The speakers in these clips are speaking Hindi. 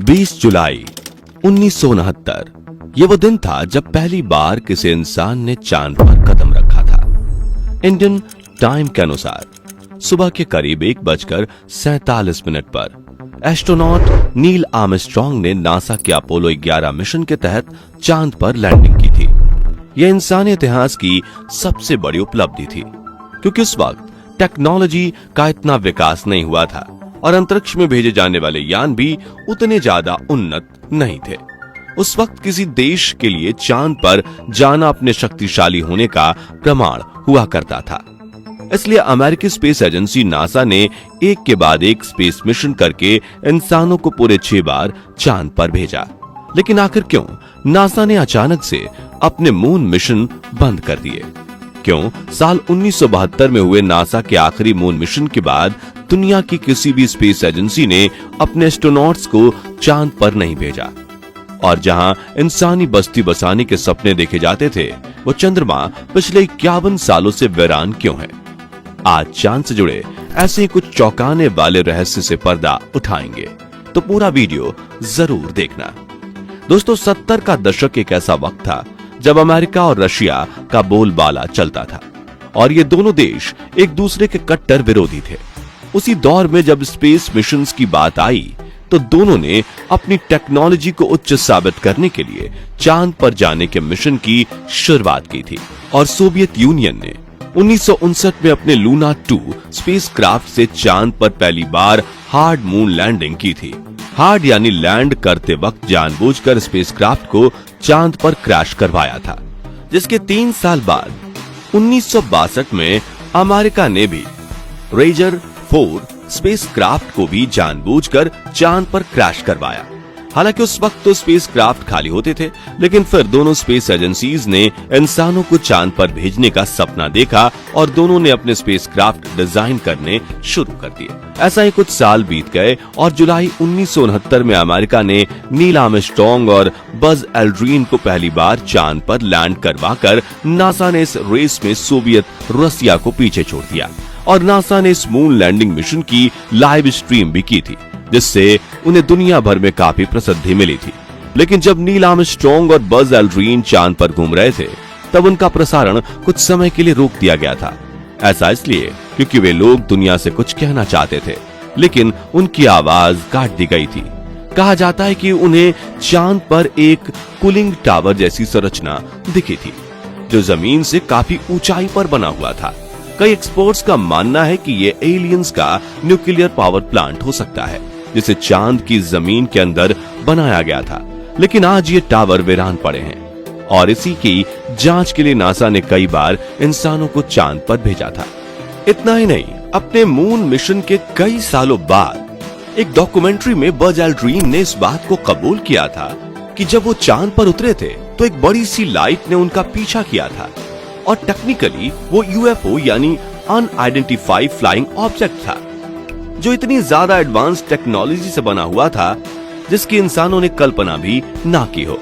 20 जुलाई 1969 ये वो दिन था जब पहली बार किसी इंसान ने चांद पर कदम रखा था। इंडियन टाइम के अनुसार सुबह के करीब 1:47 पर एस्ट्रोनॉट नील आर्मस्ट्रांग ने नासा के अपोलो 11 मिशन के तहत चांद पर लैंडिंग की थी। यह इंसानी इतिहास की सबसे बड़ी उपलब्धि थी, क्योंकि उस वक्त टेक्नोलॉजी का इतना विकास नहीं हुआ था और अंतरिक्ष में भेजे जाने वाले यान भी उतने ज्यादा उन्नत नहीं थे। उस वक्त किसी देश के लिए चांद पर जाना अपने शक्तिशाली होने का प्रमाण हुआ करता था। इसलिए अमेरिकी स्पेस एजेंसी नासा ने एक के बाद एक स्पेस मिशन करके इंसानों को पूरे 6 बार चांद पर भेजा। लेकिन आखिर क्यों नासा ने अचानक से अपने मून मिशन बंद कर दिए? क्यों साल 1972 में हुए नासा के आखिरी मून मिशन के बाद दुनिया की किसी भी स्पेस एजेंसी ने अपने एस्ट्रोनॉट्स को चांद पर नहीं भेजा? और जहां इंसानी बस्ती बसाने के सपने देखे जाते थे, वो चंद्रमा पिछले 51 सालों से वीरान क्यों है? आज चांद से जुड़े ऐसे कुछ चौंकाने वाले रहस्य से पर्दा उठाएंगे, तो पूरा वीडियो जरूर देखना। दोस्तों, 70 का दशक एक ऐसा वक्त था जब अमेरिका और रशिया का बोलबाला चलता था और ये दोनों देश एक दूसरे के कट्टर विरोधी थे। उसी दौर में जब स्पेस मिशंस की बात आई तो दोनों ने अपनी टेक्नोलॉजी को उच्च साबित करने के लिए चांद पर जाने के मिशन की शुरुआत की थी। और सोवियत यूनियन ने 1959 में अपने लूना 2 स्पेसक्राफ्ट से चांद पर पहली बार हार्ड मून लैंडिंग की थी। हार्ड यानी लैंड करते वक्त जानबूझकर स्पेसक्राफ्ट को चांद पर क्रैश करवाया था, जिसके 3 साल बाद 1962 में अमेरिका ने भी रेजर 4 स्पेसक्राफ्ट को भी जानबूझकर चांद पर क्रैश करवाया। हालांकि उस वक्त तो स्पेसक्राफ्ट खाली होते थे, लेकिन फिर दोनों स्पेस एजेंसीज ने इंसानों को चांद पर भेजने का सपना देखा और दोनों ने अपने स्पेसक्राफ्ट डिजाइन करने शुरू कर दिए। ऐसा ही कुछ साल बीत गए और जुलाई 1969 में अमेरिका ने नील आर्मस्ट्रांग और बज एल्ड्रिन को पहली बार चांद पर लैंड करवाकर नासा ने इस रेस में सोवियत रसिया को पीछे छोड़ दिया। और नासा ने इस मून लैंडिंग मिशन की लाइव स्ट्रीम भी की थी, जिससे उन्हें दुनिया भर में काफी प्रसिद्धि मिली थी। लेकिन जब नील आर्मस्ट्रांग और बज एल्ड्रिन चांद पर घूम रहे थे, तब उनका प्रसारण कुछ समय के लिए रोक दिया गया था। ऐसा इसलिए क्योंकि वे लोग दुनिया से कुछ कहना चाहते थे, लेकिन उनकी आवाज काट दी गई थी। कहा जाता है कि उन्हें चांद पर एक कूलिंग टावर जैसी संरचना दिखी थी, जो जमीन से काफी ऊंचाई पर बना हुआ था। कई एक्सपर्ट्स का मानना है कि ये एलियंस का न्यूक्लियर पावर प्लांट हो सकता है, जिसे चांद की जमीन के अंदर बनाया गया था। लेकिन आज ये टावर वीरान पड़े हैं और इसी की जांच के लिए नासा ने कई बार इंसानों को चांद पर भेजा था। इतना ही नहीं, अपने मून मिशन के कई सालों बाद एक डॉक्यूमेंट्री में बज एल्ड्रिन ने इस बात को कबूल किया था कि जब वो चांद पर उतरे थे तो एक बड़ी सी लाइट ने उनका पीछा किया था और टेक्निकली वो यूएफओ यानी अनआइडेंटिफाइड फ्लाइंग ऑब्जेक्ट था, जो इतनी ज्यादा एडवांस टेक्नोलॉजी से बना हुआ था जिसकी इंसानों ने कल्पना भी ना की हो।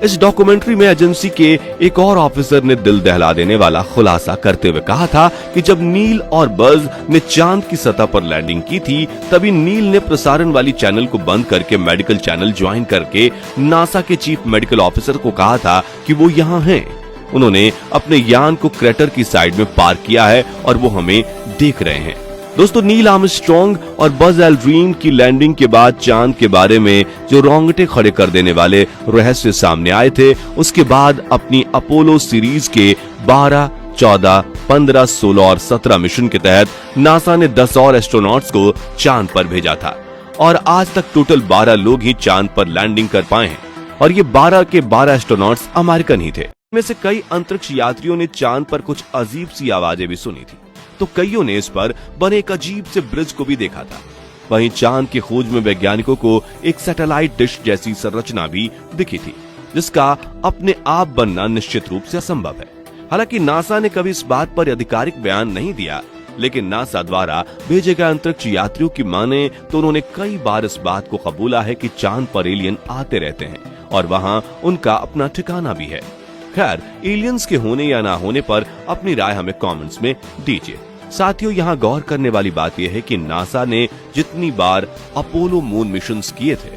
इस डॉक्यूमेंट्री में एजेंसी के एक और ऑफिसर ने दिल दहला देने वाला खुलासा करते हुए कहा था कि जब नील और बज ने चांद की सतह पर लैंडिंग की थी, तभी नील ने प्रसारण वाली चैनल को बंद करके मेडिकल चैनल ज्वाइन करके नासा के चीफ मेडिकल ऑफिसर को कहा था कि वो यहाँ हैं। उन्होंने अपने यान को क्रेटर की साइड में पार्क किया है और वो हमें देख रहे हैं। दोस्तों, नील आर्मस्ट्रांग और बज एल्ड्रिन की लैंडिंग के बाद चांद के बारे में जो रोंगटे खड़े कर देने वाले रहस्य सामने आए थे, उसके बाद अपनी अपोलो सीरीज के 12, 14, 15, 16 और 17 मिशन के तहत नासा ने 10 और एस्ट्रोनॉट्स को चांद पर भेजा था और आज तक टोटल 12 लोग ही चांद पर लैंडिंग कर पाए हैं और ये 12 के 12 एस्ट्रोनॉट्स अमेरिकन ही थे। इनमें से कई अंतरिक्ष यात्रियों ने चांद पर कुछ अजीब सी आवाजें भी सुनी थी, तो कईयों ने इस पर बने एक अजीब से ब्रिज को भी देखा था। वहीं चांद की खोज में वैज्ञानिकों को एक सैटेलाइट डिश जैसी संरचना भी दिखी थी, जिसका अपने आप बनना निश्चित रूप से असंभव है। हालांकि नासा ने कभी इस बात पर आधिकारिक बयान नहीं दिया, लेकिन नासा द्वारा भेजे गए अंतरिक्ष यात्रियों की माने तो उन्होंने कई बार इस बात को कबूला है कि चांद पर एलियन आते रहते हैं और वहां उनका अपना ठिकाना भी है। खैर, एलियंस के होने या ना होने पर अपनी राय हमें कमेंट्स में दीजिए। साथियों, यहाँ गौर करने वाली बात यह है कि नासा ने जितनी बार अपोलो मून मिशंस किए थे,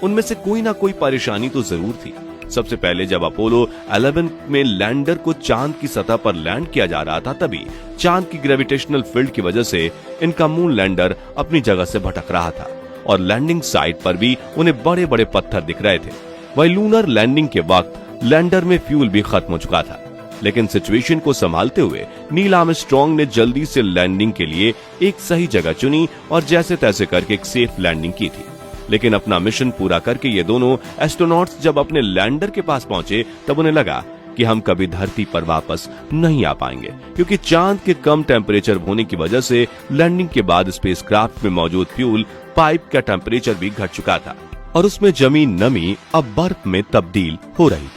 उनमें से कोई ना कोई परेशानी तो जरूर थी। सबसे पहले जब अपोलो 11 में लैंडर को चांद की सतह पर लैंड किया जा रहा था, तभी चांद की ग्रेविटेशनल फील्ड की वजह से इनका मून लैंडर अपनी जगह से भटक रहा था और लैंडिंग साइट पर भी उन्हें बड़े बड़े पत्थर दिख रहे थे। वहीं लूनर लैंडिंग के वक्त लैंडर में फ्यूल भी खत्म हो चुका था, लेकिन सिचुएशन को संभालते हुए नील आर्मस्ट्रांग ने जल्दी से लैंडिंग के लिए एक सही जगह चुनी और जैसे तैसे करके एक सेफ लैंडिंग की थी। लेकिन अपना मिशन पूरा करके ये दोनों एस्ट्रोनॉट्स जब अपने लैंडर के पास पहुंचे, तब उन्हें लगा कि हम कभी धरती पर वापस नहीं आ पाएंगे, क्योंकि चांद के कम टेम्परेचर होने की वजह से लैंडिंग के बाद स्पेसक्राफ्ट में मौजूद फ्यूल पाइप का टेम्परेचर भी घट चुका था और उसमें जमी नमी अब बर्फ में तब्दील हो रही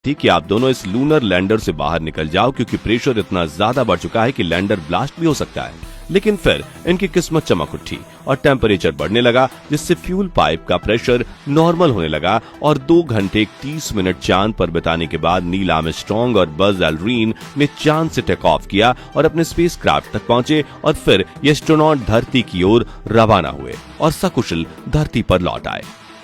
थी कि आप दोनों इस लूनर लैंडर से बाहर निकल जाओ, क्योंकि प्रेशर इतना ज्यादा बढ़ चुका है कि लैंडर ब्लास्ट भी हो सकता है। लेकिन फिर इनकी किस्मत चमक उठी और टेम्परेचर बढ़ने लगा, जिससे फ्यूल पाइप का प्रेशर नॉर्मल होने लगा और 2 घंटे 30 मिनट चांद पर बिताने के बाद नील आर्मस्ट्रांग और बज एल्ड्रिन ने चांद से टेक ऑफ किया और अपने स्पेसक्राफ्ट तक पहुंचे और फिर ये एस्ट्रोनॉट धरती की ओर रवाना हुए और सकुशल धरती पर लौट आए।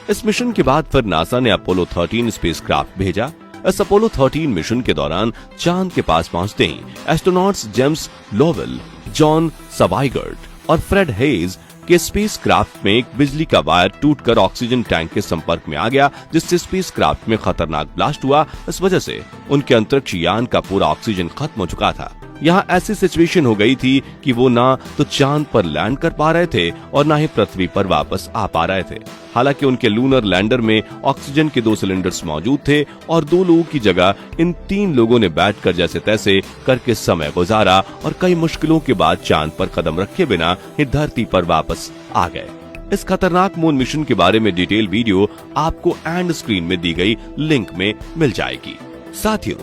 इस मिशन के बाद फिर नासा ने अपोलो 13 स्पेसक्राफ्ट भेजा। इस अपोलो 13 मिशन के दौरान चांद के पास पहुंचते ही एस्ट्रोनॉट्स जेम्स लोवेल, जॉन सवाइगर्ट और फ्रेड हेज के स्पेसक्राफ्ट में एक बिजली का वायर टूटकर ऑक्सीजन टैंक के संपर्क में आ गया, जिससे स्पेसक्राफ्ट में खतरनाक ब्लास्ट हुआ। इस वजह से उनके अंतरिक्ष यान का पूरा ऑक्सीजन खत्म हो चुका था। यहाँ ऐसी सिचुएशन हो गई थी कि वो ना तो चांद पर लैंड कर पा रहे थे और ना ही पृथ्वी पर वापस आ पा रहे थे। हालांकि उनके लूनर लैंडर में ऑक्सीजन के 2 सिलेंडर्स मौजूद थे और 2 लोगों की जगह इन 3 लोगों ने बैठकर जैसे तैसे करके समय गुजारा और कई मुश्किलों के बाद चांद पर कदम रखे बिना ही धरती पर वापस आ गए। इस खतरनाक मून मिशन के बारे में डिटेल वीडियो आपको एंड स्क्रीन में दी गई लिंक में मिल जाएगी। साथियों,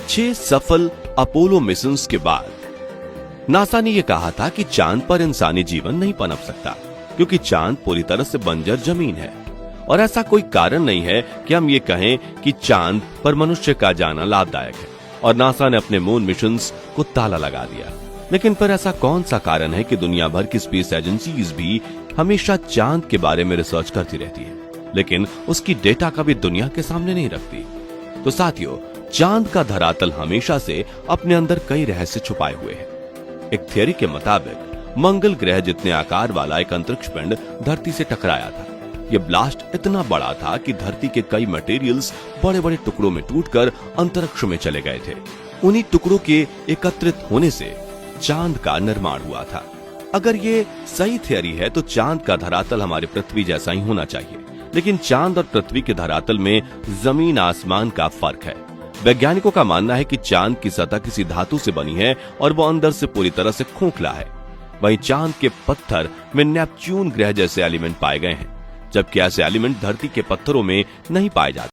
6 सफल अपोलो मिशंस के बाद नासा ने यह कहा था कि चांद पर इंसानी जीवन नहीं पनप सकता, क्योंकि चांद पूरी तरह से बंजर जमीन है और ऐसा कोई कारण नहीं है कि हम ये कहें कि चांद पर मनुष्य का जाना लाभदायक है। और नासा ने अपने मून मिशंस को ताला लगा दिया। लेकिन फिर ऐसा कौन सा कारण है कि दुनिया भर की स्पेस एजेंसीज भी हमेशा चांद के बारे में रिसर्च करती रहती है, लेकिन उसकी डेटा कभी दुनिया के सामने नहीं रखती? तो साथियों, चांद का धरातल हमेशा से अपने अंदर कई रहस्य छुपाए हुए हैं। एक थियरी के मुताबिक मंगल ग्रह जितने आकार वाला एक अंतरिक्ष पिंड धरती से टकराया था। यह ब्लास्ट इतना बड़ा था कि धरती के कई मटेरियल्स बड़े बड़े टुकड़ों में टूटकर अंतरिक्ष में चले गए थे। उन्हीं टुकड़ों के एकत्रित होने से चांद का निर्माण हुआ था। अगर ये सही थियरी है तो चांद का धरातल हमारी पृथ्वी जैसा ही होना चाहिए, लेकिन चांद और पृथ्वी के धरातल में जमीन आसमान का फर्क है। वैज्ञानिकों का मानना है कि चांद की सतह किसी धातु से बनी है और वो अंदर से पूरी तरह से खोखला है। वहीं चांद के पत्थर में नेपच्यून ग्रह जैसे एलिमेंट पाए गए हैं, जबकि ऐसे एलिमेंट धरती के पत्थरों में नहीं पाए जाते।